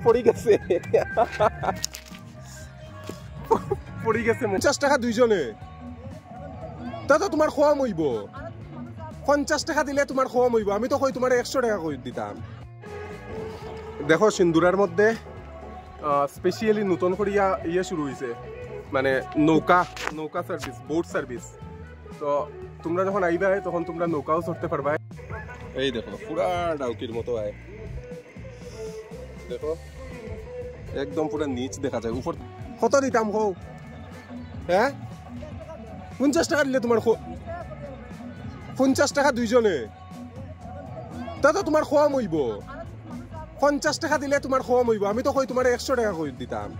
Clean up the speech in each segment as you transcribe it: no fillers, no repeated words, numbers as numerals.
পড়ে গেছে 50 টাকা দুইজনে তা তো তোমার খোয়া মইব 50 টাকা দিলে তোমার খোয়া মইব আমি তো কই তোমার 100 টাকা কই দিতাম দেখো সিন্দুরার মধ্যে স্পেশালি নতুন করিয়া ইয়ে শুরু হয়েছে মানে নৌকা সার্ভিস বোট সার্ভিস তো তোমরা যখন আইবা তখন তোমরা নৌকাও চড়তে পারবা এই দেখো পুরা ডাউকির মতো আয় দেখো একদম পুরা নিচ দেখা যায় উপর কত দিতাম হো হ্যাঁ 50 টাকা দিলে তোমার 50 টাকা দুইজনে তা তো তোমার খোয়া মইব 50 টাকা দিলে তোমার খোয়া মইব আমি তো কই তোমার 100 টাকা কই দিতাম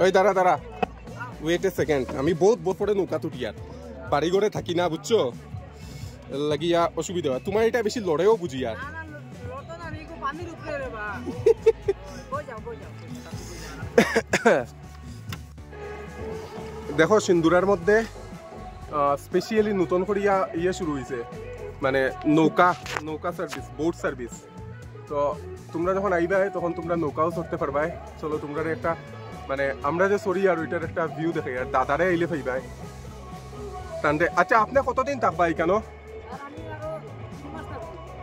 ওই দাঁড়া ওয়েট এ সেকেন্ড আমি বহুত পরে নৌকা তুটিয়ার বাড়ি ঘরে থাকি না বুঝছো লাগিয়া অসুবিধা হয় তোমার এটা বেশি লড়াইও বুঝি আর দেখো সিন্দুরার মধ্যে স্পেশালি নতুন করিয়া ইয়ে শুরু হয়েছে মানে নৌকা সার্ভিস বোট সার্ভিস তো তোমরা যখন আইবা তখন তোমরা নৌকাও চড়তে পারবা চলো তোমরা একটা মানে আমরা যে সরি আর ওইটার একটা ভিউ দেখে আর দাদারে আইলে পাইবাই তান্ডে আচ্ছা আপনি কতদিন থাকবা কেন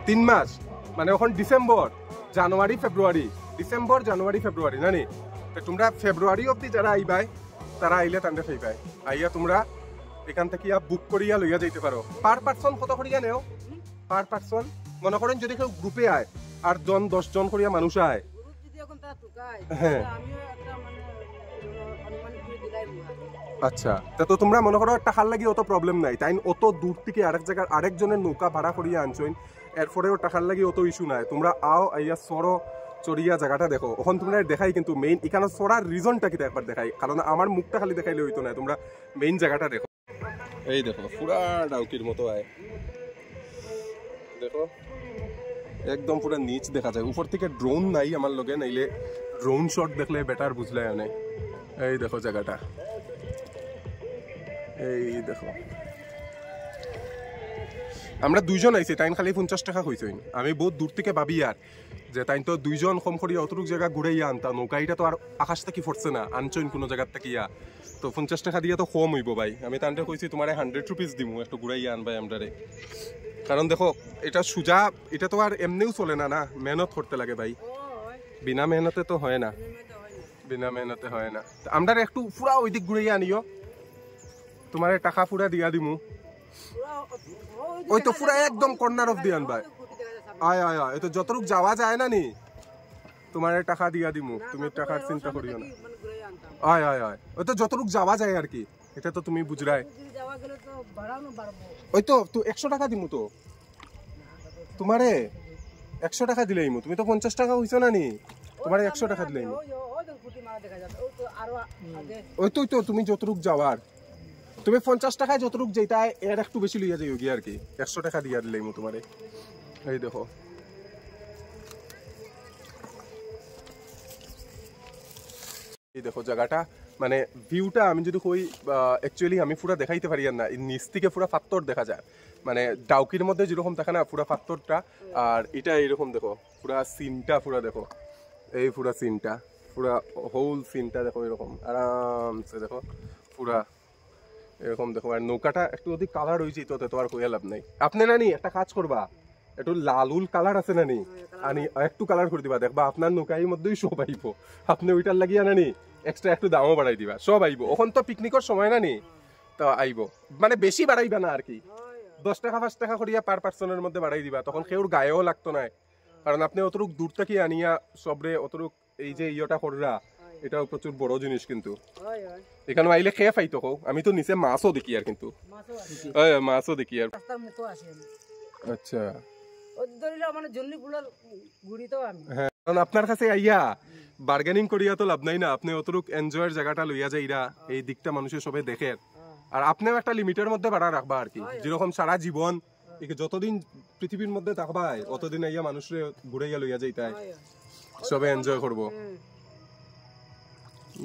3 মাস মানে এখন ডিসেম্বর জানুয়ারি ফেব্রুয়ারি জানি তোমরা ফেব্রুয়ারি অব্দি যারা আইবাই তারা আইলে তান্ডে পাইবাই আইয়া তোমরা এখান থেকে বুক করিয়া লইয়া যাইতে পারো পার পার্সন কত করিয়া নেও পার পার্সন মনে করেন যদি কেউ গ্রুপে আয় আর 10 জন করিয়া মানুষ আয় হ্যাঁ আচ্ছা তো তোমরা মনে করো টাকার লাগি অত প্রবলেম নাই তাই অত দূর থেকে আরেকজনের নৌকা ভাড়া করিয়া আনছইন এরপরেও টাকার লাগি অত ইস্যু নাই তোমরা আও আইয়া সরো চড়িয়া জায়গাটা দেখো ওখান তোমরা দেখাই কিন্তু মেইন এখানে চড়ার রিজনটা কি একবার দেখাই কারণ আমার মুখটা খালি দেখাইলে হইতো না তোমরা মেইন জায়গাটা দেখো এই দেখো পুরা ডাউকির মতো আয় দেখো একদম পুরা নিচ দেখা যায় উপর থেকে ড্রোন নাই আমার লগে নাইলে ড্রোন শট দেখলে বেটার বুঝলে অনেক এই দেখো জায়গাটা এই দেখো আমরা দুইজন আইছি তাইন খালি 50 টাকা কইছইন আমি বহুত দূর থেকে ভাবি আর যে তাইন তো দুইজন কম করিয়া অতটুক জায়গা ঘুরাইয়া আনতা নৌকাইটা তো আর আকাশ থেকে পড়ছে না আনছইন কোনো জায়গার থেকে ইয়া তো 50 টাকা দিয়া তো কম হইব ভাই আমি তানতে কইছি তোমারে 100 রুপিস দিমু একটু ঘুরাইয়া আনবাই আমরারে কারণ দেখো এটা সুজা এটা তো আর এমনিও চলে না না মেহনত করতে লাগে ভাই বিনা মেহনতে তো হয় না আমরা একটু পুরা ওই দিক ঘুরাইয়া আনিও তোমার টাকা পুরা দিয়া দিমু ওই তো পুরা একদম কর্নার অফ দি আনবাই আয় এই তো যতটুক যাওয়া যায় না নি তোমার টাকা দিয়া দিমু তুমি টাকার চিন্তা করিও না আয় ওই তো যতটুক যাওয়া যায় আর কি এটা তো তুমি বুঝরাই ওই তো 100 টাকা দিমু তো তোমারে 100 টাকা দিলেইমু তুমি তো 50 টাকা হইছো না নি তোমারে 100 টাকা দিলেইমু ওই তো তুমি যতটুক যাওয়ার তুমি 50 টাকায় যতটুক যেটা এর একটু বেশি লইয়া যাইও কি আর কি 100 টাকা দিয়া দিলেইমু তোমারে এই দেখো এই দেখো জায়গাটা মানে ভিউটা আমি যদি কই অ্যাকচুয়ালি আমি পুরো দেখাইতে পারি না নিচ থেকে পুরো পাথর দেখা যায় মানে ডাউকির মধ্যে যেরকম দেখা না পুরো পাথরটা আর এটা এইরকম দেখো পুরো সিনটা পুরো দেখো এই পুরো সিনটা পুরো হোল সিনটা দেখো এরকম আরামসে দেখো পুরা এরকম দেখো আর নৌকাটা একটু অধিক কালার হয়েছে তো আর কইয়া লাভ নাই আপনি নানি একটা কাজ করবা একটু লালুল কালার আছে নানি আনি একটু কালার করে দিবা দেখবা আপনার নৌকার মধ্যেই সব আইব আপনি ওইটার লাগিয়া নানি এক্সট্রা একটু দামও বাড়াই দিবা সব আইব এখন তো পিকনিকের সময় নানি তো আইব মানে বেশি বাড়াইবা না আর কি 10 টাকা 5 টাকা করিয়া পার পার্সনের মধ্যে বাড়াই দিবা তখন কেউর গায়েও লাগতো না কারণ আপনি অতটুক দূর থেকে আনিয়া সবরে অতটুক এই যে ইয়েটা কররা এটাও প্রচুর বড় জিনিস কিন্তু এখানে আইলে খেয়ে পাইতো আমি তো নিচে মাছও দেখি আর কিন্তু মাছও দেখি আর আচ্ছা হ্যাঁ কারণ আপনার কাছে আইয়া বার্গেনিং করিয়া তো লাভ নাই না আপনি অতটুক এনজয়ের জায়গাটা লইয়া যাইরা এই দিকটা মানুষের সবাই দেখে আর আপনিও একটা লিমিটের মধ্যে বাড়া রাখবা আর কি যেরকম সারা জীবন যতদিন পৃথিবীর মধ্যে থাকবাই অতদিন আইয়া মানুষের ঘুরাইয়া লইয়া যাইতাই সবে এনজয় করব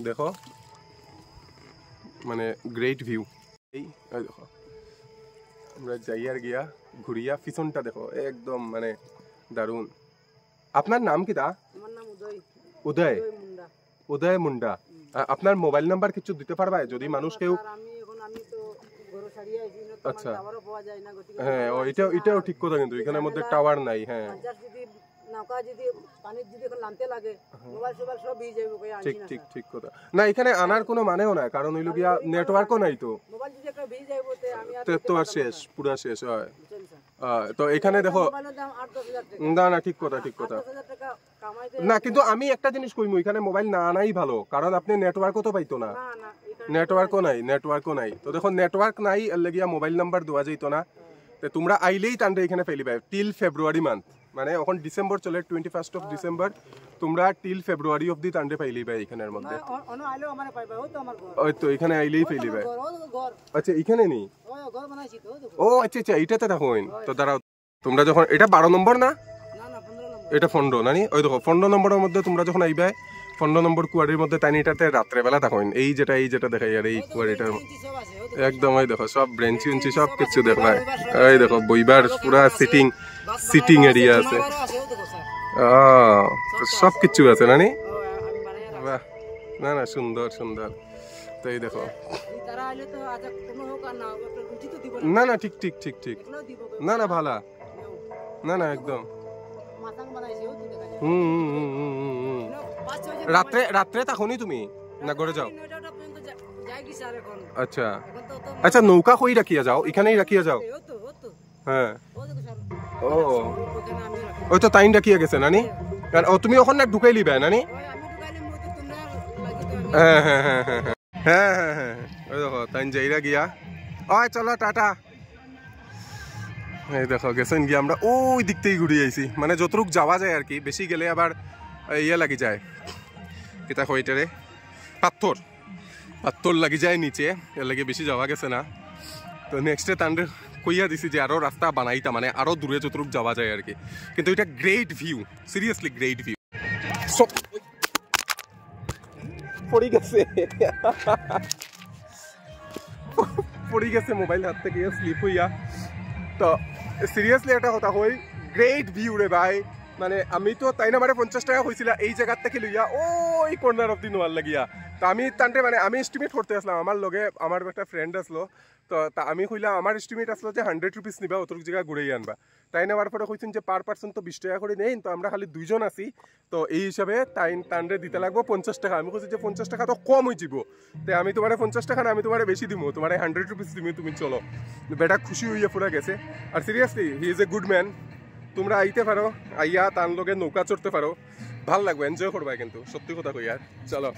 দেখো মানে গ্রেট ভিউ এই দেখো আমরা যাই আর গিয়া ঘুরিয়া পিছনটা দেখো একদম মানে দারুণ আপনার নাম কি দা আমার নাম উদয় উদয় মুন্ডা উদয় মুন্ডা আপনার মোবাইল নাম্বার কিছু দিতে পারবা যদি মানুষ কেউ আমি তো ঘর ছাড়িয়ে আইছি না তো আচ্ছা টাওয়ারও পাওয়া যায় না গতিকে হ্যাঁ এটাও ঠিক কথা কিন্তু এখানের মধ্যে টাওয়ার নাই হ্যাঁ যদি নৌকা যদি পানির যদি এখন নামতে লাগে মোবাইল সোবাইল সব ভিজে যাবে কই আনছি ঠিক না ঠিক ঠিক কথা না এখানে আনার কোনো মানেও না কারণ হইলো গিয়া নেটওয়ার্কও নাই তো মোবাইল যদি একটা ভিজে যাবে তে আমি আর তো আর শেষ পুরা শেষ হয় বুঝছেন স্যার তো এখানে দেখো মোবাইলের দাম 8-10 হাজার টাকা না ঠিক কথা 10,000 টাকা কামাইতে না কিন্তু আমি একটা জিনিস কইমু এখানে মোবাইল না আনাই ভালো কারণ আপনি নেটওয়ার্কও তো পাইতো না না না নেটওয়ার্কও নাই তো দেখো নেটওয়ার্ক নাই এর লাগিয়া মোবাইল নাম্বার দেওয়া যাইতো না তো তোমরা আইলেই তান্ডে এখানে ফেলিবা টিল ফেব্রুয়ারি মান্থ মানে এখন ডিসেম্বর চলে 21st অফ ডিসেম্বর তোমরা টিল ফেব্রুয়ারি অফ দি তান্ডে পাইলিবা এখানের মধ্যে অন্য আইলো আমারে পাইবা ও তো আমার ঘর ওই তো এখানে আইলেই ফেলিবা ঘর আচ্ছা এখানে নি ও ঘর বানাইছি তো ও আচ্ছা এটাতে থাকুন তো দাঁড়াও তোমরা যখন এটা 12 নম্বর না না 15 নম্বর এটা ফন্ড নানি ওই দেখো 15 নম্বরের মধ্যে তোমরা যখন আইবা 15 নম্বর কুয়ারির মধ্যে তাইনিটাতে রাত্রে বেলা থাকুন এই যেটা দেখাই আর এই কুয়ারিটার সব আছে ও তো একদম ওই দেখো সব ব্রেঞ্চি উঞ্চি সব কিছু দেখবা এই দেখো বইবার পুরা সিটিং এরিয়া আছে আছে ও তো স্যার তো সব কিছু আছে নানি ও আমি বানাই বাহ না সুন্দর তো এই দেখো তারা আইলে তো আজ কোনো হোক আর না একটা রুচি তো দিব না ঠিক এগুলো দিব না ভালা না একদম মাথাং বানাইছি ও তো দেখা যায় হুম 5-6 রাত্রে তখনই তুমি না ঘরে যাও 9টা পর্যন্ত যাই কি স্যার এখন আচ্ছা এখন তো আচ্ছা নৌকা কই রাখিয়া যাও এখানেই রাখিয়া যাও ও তো হ্যাঁ ও তো স্যার ও ওখানে আমি রাখি ওই তো টাইম রাখিয়া গেছে নানি ও তুমি ওখানে না ঢুকাই লিবা নানি ওই আমি ঢুকাইলে মো তো তোমরা লাগি তো আমি হ্যাঁ ওই দেখো তাই যাইরা গিয়া ওই চলো টাটা এই দেখো গেছেন গিয়া আমরা ওই দিক থেকে ঘুরে আইছি মানে যতটুক যাওয়া যায় আর কি বেশি গেলে আবার ইয়ে লাগি যায় কিতা কইটারে পাথর লাগি যায় নিচে এর লাগে বেশি যাওয়া গেছে না তো নেক্সটে তান্ডে কইয়া দিছি যে আরো রাস্তা বানাইতা মানে আরো দূরে যতটুক যাওয়া যায় আর কি কিন্তু এটা great view seriously great view পড়ে গেছে মোবাইল হাত থেকে স্লিপ হইয়া তো সিরিয়াসলি একটা কথা কই গ্রেট ভিউ রে ভাই মানে আমি তো তাই না মানে 50 টাকা হয়েছিল এই জায়গার থেকে লইয়া ওই কর্নার অফ দি নোয়ার লাগিয়া তো আমি তান্তে মানে আমি এস্টিমেট করতে আসলাম আমার লগে আমার একটা ফ্রেন্ড আসলো তো আমি কইলাম আমার এস্টিমেট আসলো যে 100 রুপিস নিবা অতটুক জায়গা ঘুরেই আনবা তাই নেওয়ার পরে কইছেন যে পার পার্সন তো 20 টাকা করে নেই তো আমরা খালি দুইজন আছি তো এই হিসাবে তান্ডে দিতে লাগবো 50 টাকা আমি কইছি যে 50 টাকা তো কম হয়ে যাব তাই আমি তোমারে 50 টাকা না আমি তোমারে বেশি দিব তোমারে 100 রুপিস দিমি তুমি চলো বেটা খুশি হইয়া পুরা গেছে আর seriously he is a good man তোমরা আইতে পারো আইয়া তার লগে নৌকা চড়তে পারো ভাল লাগবে এনজয় করবা কিন্তু সত্যি কথা কই আর চলো